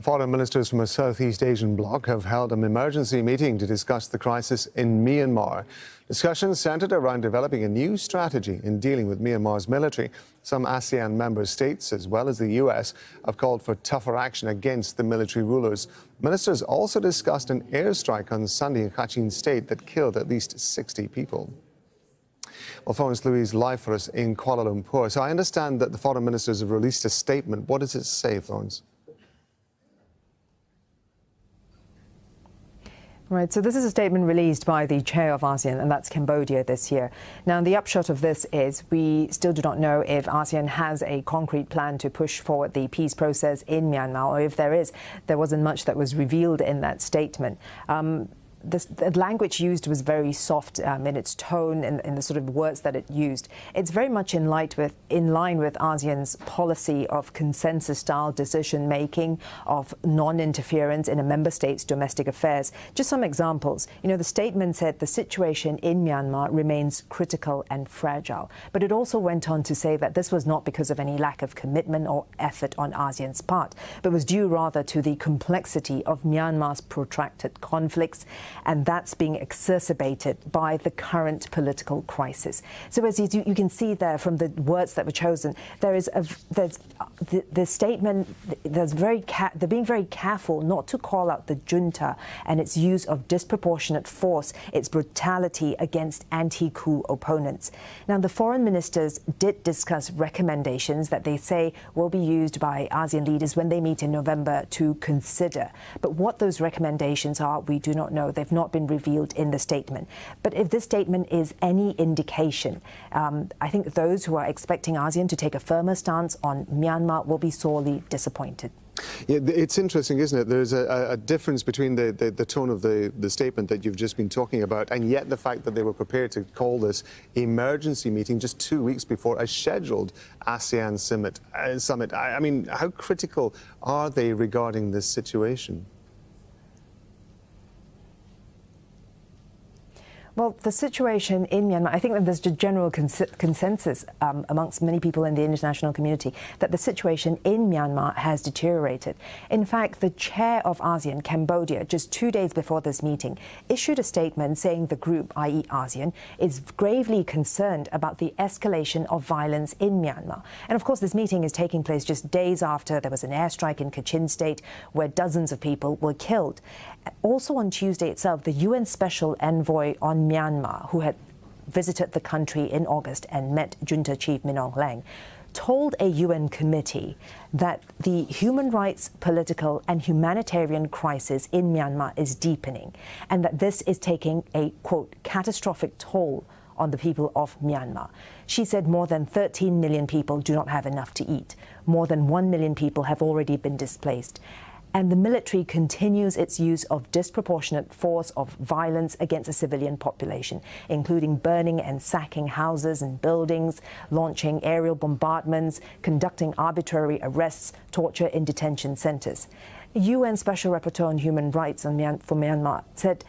Foreign ministers from a Southeast Asian bloc have held an emergency meeting to discuss the crisis in Myanmar. Discussions centred around developing a new strategy in dealing with Myanmar's military. Some Asean member states, as well as the US, have called for tougher action against the military rulers. Ministers also discussed an airstrike on Sunday in Kachin state that killed at least 60 people. Well, Florence Louise live for us in Kuala Lumpur. So I understand that the foreign ministers have released a statement. What does it say, Florence? Right, so this is a statement released by the chair of ASEAN, and that's Cambodia this year. Now, the upshot of this is we still do not know if ASEAN has a concrete plan to push forward the peace process in Myanmar, or if there is. There wasn't much that was revealed in that statement. The language used was very soft in its tone and in the sort of words that it used. It's very much in line with ASEAN's policy of consensus-style decision-making, of non-interference in a member state's domestic affairs. Just some examples. You know, the statement said the situation in Myanmar remains critical and fragile. But it also went on to say that this was not because of any lack of commitment or effort on ASEAN's part, but was due rather to the complexity of Myanmar's protracted conflicts, and that's being exacerbated by the current political crisis. So as you can see there from the words that were chosen, there's the statement. They're being very careful not to call out the junta and its use of disproportionate force, its brutality against anti-coup opponents. Now, the foreign ministers did discuss recommendations that they say will be used by ASEAN leaders when they meet in November to consider. But what those recommendations are, we do not know. They've not been revealed in the statement. But if this statement is any indication, I think those who are expecting ASEAN to take a firmer stance on Myanmar will be sorely disappointed. Yeah, it's interesting, isn't it? There's a difference between the tone of the statement that you've just been talking about, and yet the fact that they were prepared to call this emergency meeting just 2 weeks before a scheduled ASEAN summit. I mean, how critical are they regarding this situation? Well, the situation in Myanmar, I think that there's a general consensus amongst many people in the international community that the situation in Myanmar has deteriorated. In fact, the chair of ASEAN, Cambodia, just 2 days before this meeting, issued a statement saying the group, i.e. ASEAN, is gravely concerned about the escalation of violence in Myanmar. And of course, this meeting is taking place just days after there was an airstrike in Kachin state where dozens of people were killed. Also on Tuesday itself, the UN Special Envoy on Myanmar, who had visited the country in August and met junta chief Min Aung Hlaing, told a UN committee that the human rights, political and humanitarian crisis in Myanmar is deepening, and that this is taking a, quote, catastrophic toll on the people of Myanmar. She said more than 13 million people do not have enough to eat. More than 1 million people have already been displaced. And the military continues its use of disproportionate force of violence against the civilian population, including burning and sacking houses and buildings, launching aerial bombardments, conducting arbitrary arrests, torture in detention centers. A UN Special Rapporteur on Human Rights for Myanmar said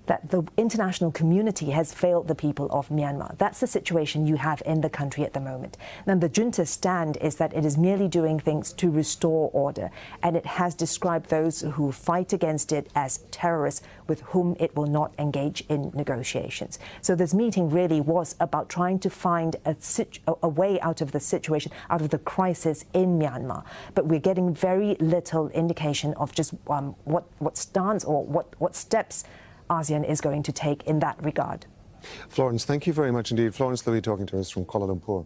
that the international community has failed the people of Myanmar. That's the situation you have in the country at the moment. Now, the junta's stand is that it is merely doing things to restore order, and it has described those who fight against it as terrorists with whom it will not engage in negotiations. So this meeting really was about trying to find a way out of the situation, out of the crisis in Myanmar. But we're getting very little indication of just what stance or what steps ASEAN is going to take in that regard. Florence, thank you very much indeed. Florence Louise talking to us from Kuala Lumpur.